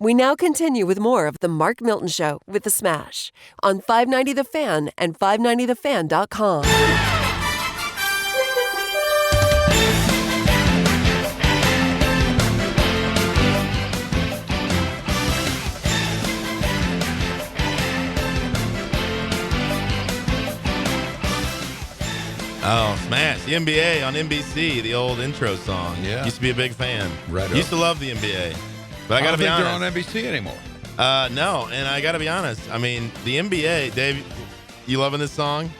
We now continue with more of the Mark Milton Show with The Smash on 590 The Fan and 590thefan.com. Oh, Smash. The NBA on NBC, the old intro song. Yeah. Used to be a big fan. Right Used to love the NBA. But I got to be honest. They're on NBC anymore. No, and I got to be honest. I mean, the NBA, Dave, you loving this song?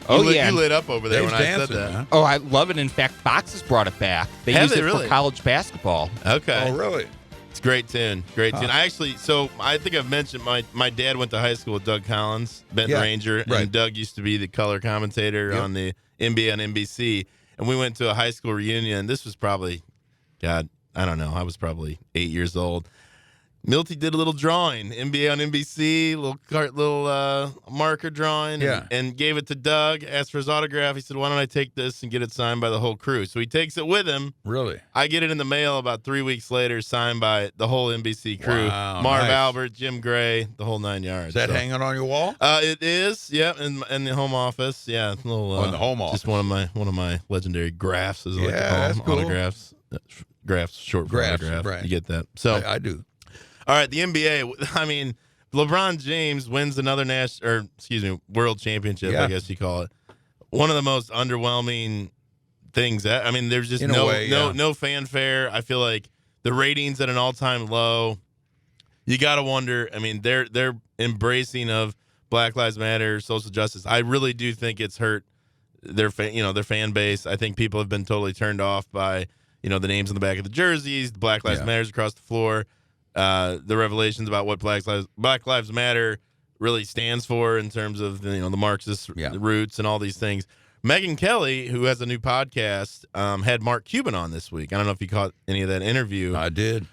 Yeah. You lit up over there Dave's when I dancing, said that. man. Oh, I love it. In fact, Fox has brought it back. They Have use they it really? for college basketball. Okay. Oh, really? It's a great tune. Great tune. I think I've mentioned my dad went to high school with Doug Collins, Benton Ranger, right. and Doug used to be the color commentator on the NBA on NBC. And we went to a high school reunion. This was probably, God, I don't know. I was probably 8 years old. Milty did a little drawing, NBA on NBC, little marker drawing, and gave it to Doug, asked for his autograph. He said, why don't I take this and get it signed by the whole crew? So he takes it with him. Really? I get it in the mail about 3 weeks later, signed by the whole NBC crew. Wow, Marv nice. Albert, Jim Gray, the whole 9 yards. Is that hanging on your wall? It is, yeah, in the home office. Yeah, little, in the home office. Just one of my legendary graphs, as I like to call that's them. cool. Autographs. Graphs, short for Graphs, autograph. right. You get that. So I do. all right, the NBA. I mean, LeBron James wins another world championship, I guess you call it. One of the most underwhelming things. I mean, there's just no fanfare. I feel like the ratings at an all-time low. You got to wonder. I mean, they're embracing of Black Lives Matter, social justice. I really do think it's hurt their fan base. I think people have been totally turned off by the names on the back of the jerseys, the Black Lives Matters across the floor. The revelations about what Black Lives Matter really stands for in terms of the Marxist roots and all these things. Megyn Kelly, who has a new podcast, had Mark Cuban on this week. I don't know if you caught any of that interview. I did.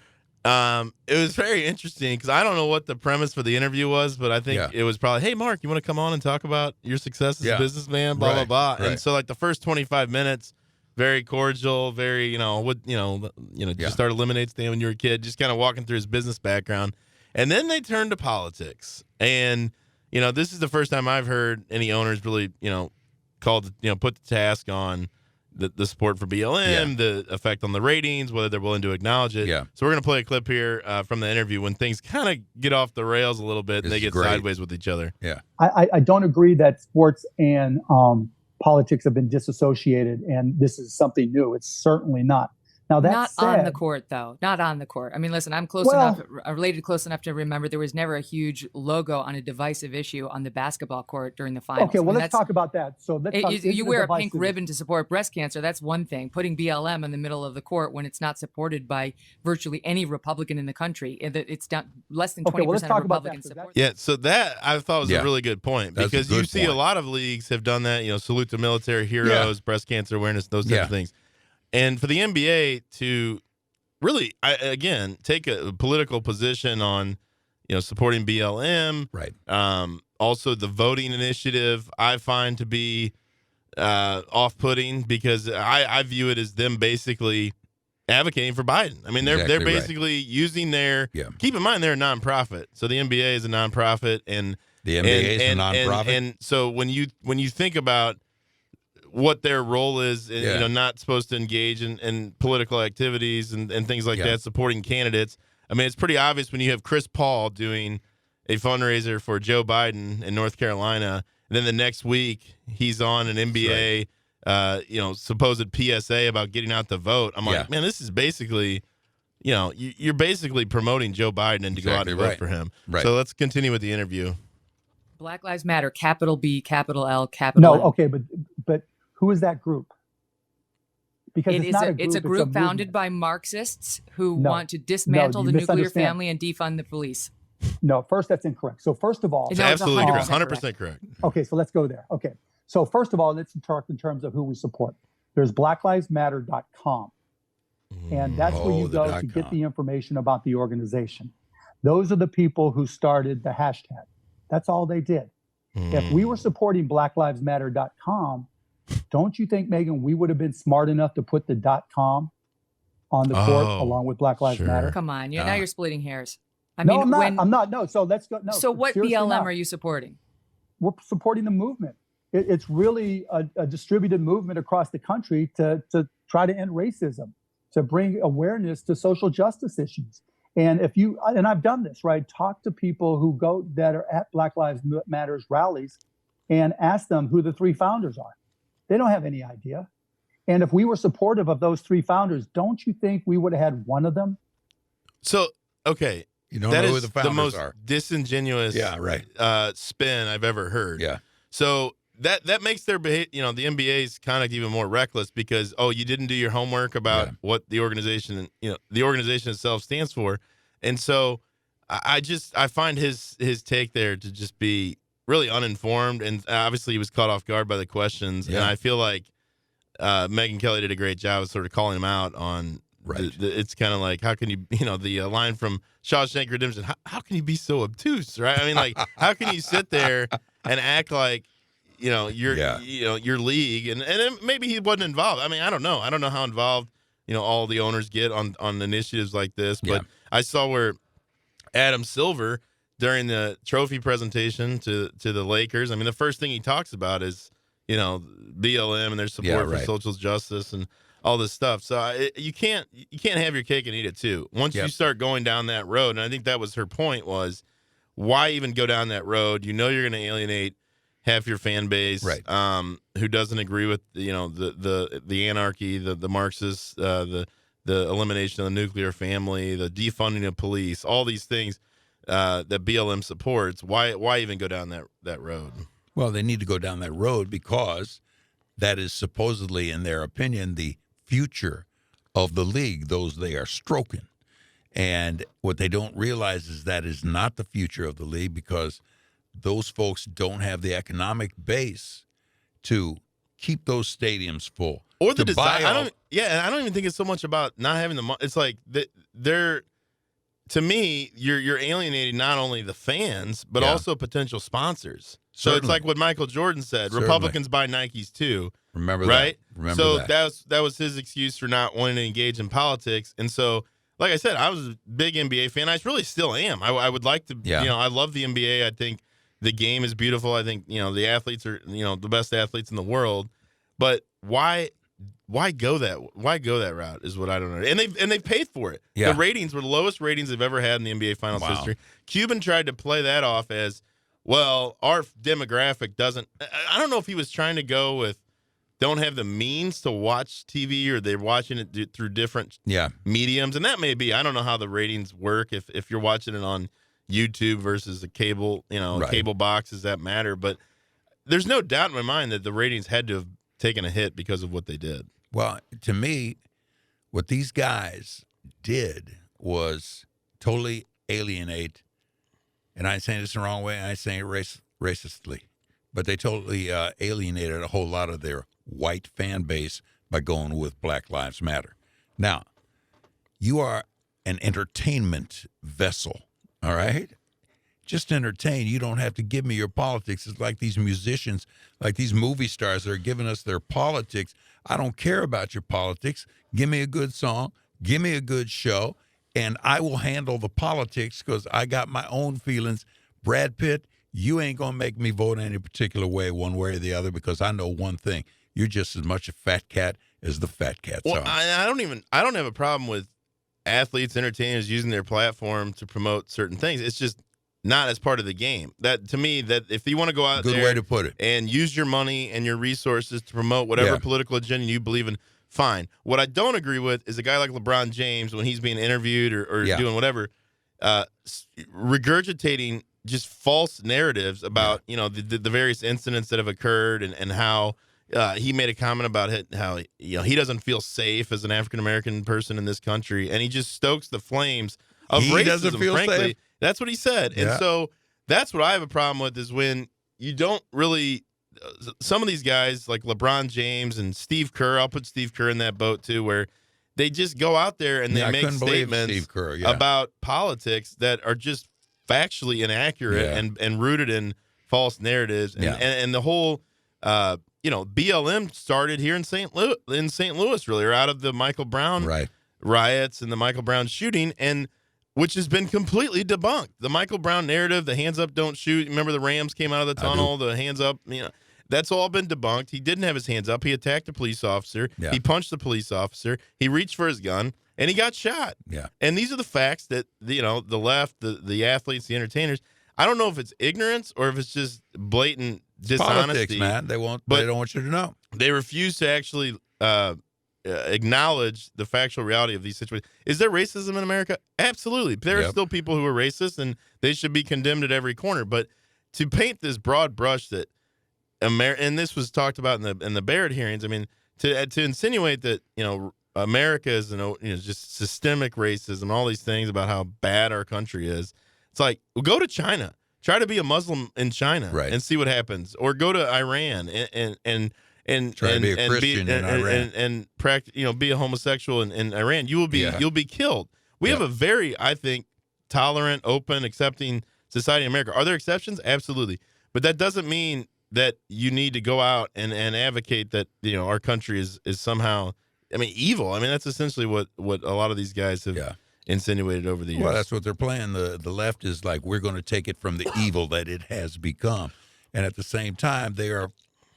It was very interesting because I don't know what the premise for the interview was, but I think it was probably, hey, Mark, you want to come on and talk about your success as a businessman, blah, blah, blah. Right. And so like the first 25 minutes, very cordial, very, just started lemonade stand when you were a kid, just kind of walking through his business background. And then they turned to politics. And, this is the first time I've heard any owners really, put the task on the support for BLM, the effect on the ratings, whether they're willing to acknowledge it. Yeah. So we're going to play a clip here from the interview when things kind of get off the rails a little bit and they get sideways with each other. Yeah. I don't agree that sports and politics have been disassociated, and this is something new. It's certainly not. Now that's not on the court, though. Not on the court. I mean, listen, I'm related close enough to remember there was never a huge logo on a divisive issue on the basketball court during the finals. Okay, well, let's talk about that. So you wear a pink ribbon to support breast cancer. That's one thing. Putting BLM in the middle of the court when it's not supported by virtually any Republican in the country, it's down less than 20% of Republicans support. Yeah, so that I thought was a really good point because you see a lot of leagues have done that. Salute to military heroes, breast cancer awareness, those types of things. And for the NBA to really, take a political position on, supporting BLM, right? Also, the voting initiative I find to be off-putting because I view it as them basically advocating for Biden. I mean, they're basically using their. Keep in mind they're a nonprofit, so the NBA is a nonprofit, and the NBA is a nonprofit. And so when you think about what their role is, not supposed to engage in political activities and things like that, supporting candidates. I mean, it's pretty obvious when you have Chris Paul doing a fundraiser for Joe Biden in North Carolina, and then the next week he's on an NBA, supposed PSA about getting out the vote. I'm like, man, this is basically, you're basically promoting Joe Biden and to go out and vote for him. Right. So let's continue with the interview. Black Lives Matter, capital B, capital L, capital N. No, okay, but who is that group? Because it's a group founded by Marxists who want to dismantle the nuclear family and defund the police. No, first, that's incorrect. So first of all, it's absolutely 100% correct. Okay, so let's go there. Okay, so first of all, let's talk in terms of who we support. There's blacklivesmatter.com, and that's where you go to get the information about the organization. Those are the people who started the hashtag. That's all they did. If we were supporting blacklivesmatter.com, don't you think, Megan, we would have been smart enough to put the .com on the court along with Black Lives Matter? Come on, now you're splitting hairs. I mean, I'm not. No. So let's go. No. So what BLM are you supporting? We're supporting the movement. It's really a distributed movement across the country to try to end racism, to bring awareness to social justice issues. And I've done this, right? Talk to people that are at Black Lives Matters rallies and ask them who the 3 founders are. They don't have any idea. And if we were supportive of those 3 founders, don't you think we would have had one of them? So, okay. You don't know who the founders most are. Disingenuous spin I've ever heard. Yeah. So that makes their behavior, the NBA's conduct even more reckless because, you didn't do your homework about what the organization itself stands for. And so I find his take there to just be really uninformed. And obviously he was caught off guard by the questions. Yeah. And I feel like Megyn Kelly did a great job of sort of calling him out on it's kind of like, how can you, the line from Shawshank Redemption, how can you be so obtuse, right? I mean, like, how can you sit there and act like, your league, and maybe he wasn't involved. I mean, I don't know. I don't know how involved, all the owners get on initiatives like this, but I saw where Adam Silver, during the trophy presentation to the Lakers, I mean, the first thing he talks about is, BLM and their support for social justice and all this stuff. So you can't have your cake and eat it too. Once you start going down that road, and I think that was her point, was why even go down that road? You're going to alienate half your fan base, who doesn't agree with the anarchy, the Marxists, the elimination of the nuclear family, the defunding of police, all these things that BLM supports. Why even go down that road? Well, they need to go down that road because that is supposedly, in their opinion, the future of the league, those they are stroking. And what they don't realize is that is not the future of the league, because those folks don't have the economic base to keep those stadiums full. Or the design. I don't even think it's so much about not having the money. It's like they're, to me, you're alienating not only the fans, but also potential sponsors. So it's like what Michael Jordan said, Republicans buy Nikes too. Remember right? that. Remember that. That was his excuse for not wanting to engage in politics. And so, like I said, I was a big NBA fan. I really still am. I would like to, I love the NBA. I think the game is beautiful. I think, the athletes are, the best athletes in the world. But why go that route is what I don't know. And they've paid for it. Yeah. The ratings were the lowest ratings they've ever had in the NBA Finals history. Cuban tried to play that off as, well, our demographic doesn't. I don't know if he was trying to go with don't have the means to watch TV, or they're watching it through different mediums. And that may be. I don't know how the ratings work if you're watching it on YouTube versus a cable, cable box. Does that matter? But there's no doubt in my mind that the ratings had to have taken a hit because of what they did. Well, to me, what these guys did was totally alienate, and I'm saying this the wrong way, I'm saying it racistly, but they totally alienated a whole lot of their white fan base by going with Black Lives Matter. Now, you are an entertainment vessel, all right? Just entertain. You don't have to give me your politics. It's like these musicians, like these movie stars that are giving us their politics. I don't care about your politics. Give me a good song. Give me a good show, and I will handle the politics because I got my own feelings. Brad Pitt, you ain't going to make me vote any particular way, one way or the other, because I know one thing. You're just as much a fat cat as the fat cats are. I don't have a problem with athletes, entertainers using their platform to promote certain things. It's just not as part of the game. That, to me, that if you want to go out there way to put it, and use your money and your resources to promote whatever political agenda you believe in, fine. What I don't agree with is a guy like LeBron James, when he's being interviewed or doing whatever, regurgitating just false narratives about the various incidents that have occurred and how he made a comment about how he doesn't feel safe as an African American person in this country, and he just stokes the flames of racism. Doesn't feel frankly, safe. That's what he said, and so that's what I have a problem with, is when you don't really. Some of these guys like LeBron James and Steve Kerr, I'll put Steve Kerr in that boat too, where they just go out there and they make statements about politics that are just factually inaccurate and rooted in false narratives. And the whole, BLM started here in St. Louis, really, or out of the Michael Brown riots and the Michael Brown shooting. And which has been completely debunked. The Michael Brown narrative, the hands up, don't shoot. Remember the Rams came out of the tunnel, the hands up, that's all been debunked. He didn't have his hands up. He attacked a police officer. Yeah. He punched the police officer. He reached for his gun, and he got shot. Yeah. And these are the facts that, the left, the athletes, the entertainers, I don't know if it's ignorance or if it's just blatant dishonesty. Politics, man. They don't want you to know. They refuse to actually acknowledge the factual reality of these situations. Is there racism in America? Absolutely. There are still people who are racist, and they should be condemned at every corner. But to paint this broad brush that and this was talked about in the Barrett hearings. I mean, to insinuate that America is just systemic racism, all these things about how bad our country is. It's like, well, go to China, try to be a Muslim in China, and see what happens, or go to Iran and try to be a Christian in Iran and practice, be a homosexual in Iran. You'll be killed. We have a very, I think, tolerant, open, accepting society in America. Are there exceptions? Absolutely, but that doesn't mean that you need to go out and advocate that our country is somehow, evil. That's essentially what a lot of these guys have insinuated over the years. Well, that's what they're playing. The left is like, we're going to take it from the evil that it has become, and at the same time, they are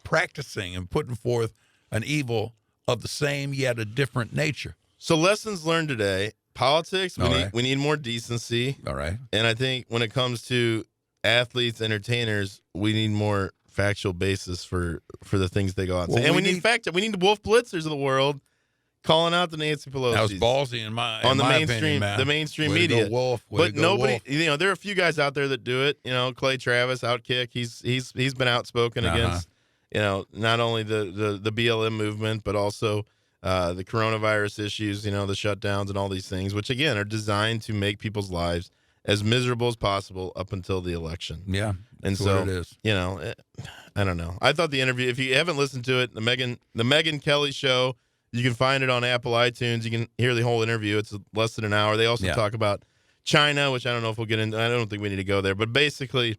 practicing and putting forth an evil of the same yet a different nature. So lessons learned today: politics. We need more decency. All right, and I think when it comes to athletes, entertainers, we need more factual basis for the things they go out and say. And we need the Wolf Blitzers of the world calling out the Nancy Pelosi. That was ballsy in my mainstream opinion, the mainstream Way media. To go, Wolf. But nobody, there are a few guys out there that do it. Clay Travis, Outkick. He's been outspoken against not only the BLM movement, but also the coronavirus issues. The shutdowns and all these things, which again are designed to make people's lives as miserable as possible up until the election. Yeah. And so, it is. I don't know. I thought the interview, if you haven't listened to it, the Megyn Kelly show, you can find it on Apple iTunes. You can hear the whole interview. It's less than an hour. They also talk about China, which I don't know if we'll get into. I don't think we need to go there. But basically,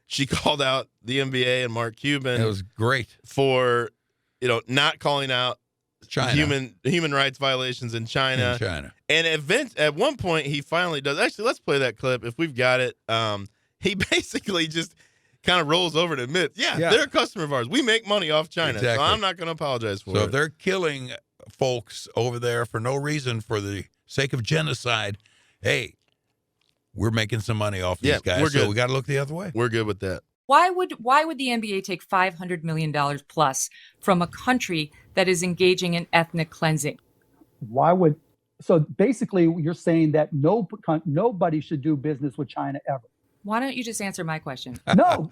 she called out the NBA and Mark Cuban. It was great. For, not calling out China. Human rights violations in China. And at one point, he finally does. Actually, let's play that clip if we've got it. He basically just kind of rolls over to admit, they're a customer of ours. We make money off China, so I'm not going to apologize for it. So if they're killing folks over there for no reason, for the sake of genocide, hey, we're making some money off these guys, so we got to look the other way. We're good with that. Why would the NBA take $500 million plus from a country that is engaging in ethnic cleansing? So basically you're saying that nobody should do business with China ever. Why don't you just answer my question? No,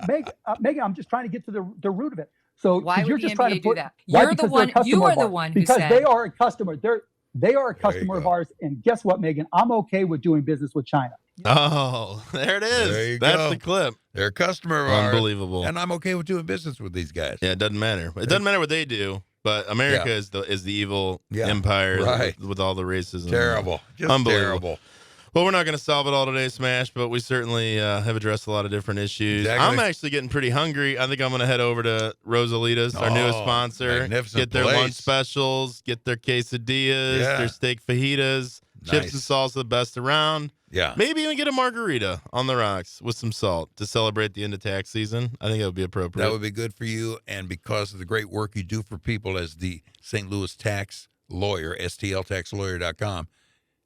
Megan, I'm just trying to get to the root of it. So why would the NBA do that? You are the one who said. Because they are a customer. They are a customer of ours. And guess what, Megan? I'm okay with doing business with China. Oh, there it is. There you That's go. the clip. They're a customer of ours. Unbelievable. And I'm okay with doing business with these guys. Yeah, it doesn't matter. It doesn't matter what they do. But America is the evil empire with all the racism. Terrible. Just unbelievable. Terrible. Well, we're not going to solve it all today, Smash, but we certainly have addressed a lot of different issues. Exactly. I'm actually getting pretty hungry. I think I'm going to head over to Rosalitas, our newest sponsor. Magnificent Get their place. lunch specials, get their quesadillas, their steak fajitas, chips and salsa, the best around. Yeah. Maybe even get a margarita on the rocks with some salt to celebrate the end of tax season. I think that would be appropriate. That would be good for you, and because of the great work you do for people as the St. Louis tax lawyer, stltaxlawyer.com,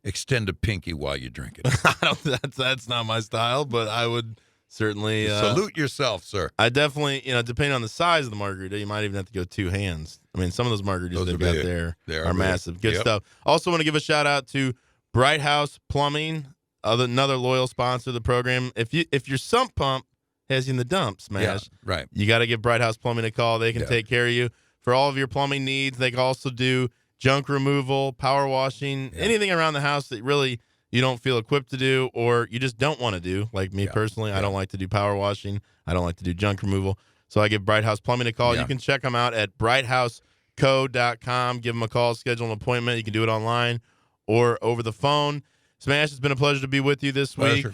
extend a pinky while you drink it. That's not my style, but I would certainly salute yourself, sir. I definitely, depending on the size of the margarita, you might even have to go two hands. Some of those margaritas they've got there are massive. Good stuff. Also want to give a shout out to Bright House Plumbing, another loyal sponsor of the program. If your sump pump has you in the dumps, Smash, you got to give Bright House Plumbing a call. They can take care of you for all of your plumbing needs. They can also do junk removal, power washing, anything around the house that really you don't feel equipped to do or you just don't want to do. Like me personally, I don't like to do power washing. I don't like to do junk removal. So I give Bright House Plumbing a call. You can check them out at brighthouseco.com. Give them a call, schedule an appointment. You can do it online or over the phone. Smash, it's been a pleasure to be with you this week.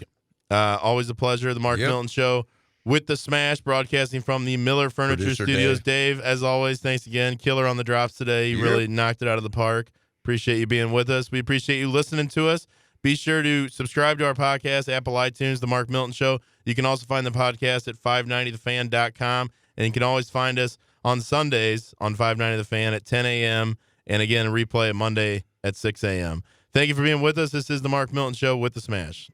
Always a pleasure. The Mark Milton Show with the Smash, broadcasting from the Miller Furniture Producer Studios. Dave, as always, thanks again. Killer on the drops today. You really knocked it out of the park. Appreciate you being with us. We appreciate you listening to us. Be sure to subscribe to our podcast, Apple iTunes, The Mark Milton Show. You can also find the podcast at 590thefan.com, and you can always find us on Sundays on 590 The Fan at 10 a.m., and again, a replay at Monday at 6 a.m. Thank you for being with us. This is The Mark Milton Show with The Smash.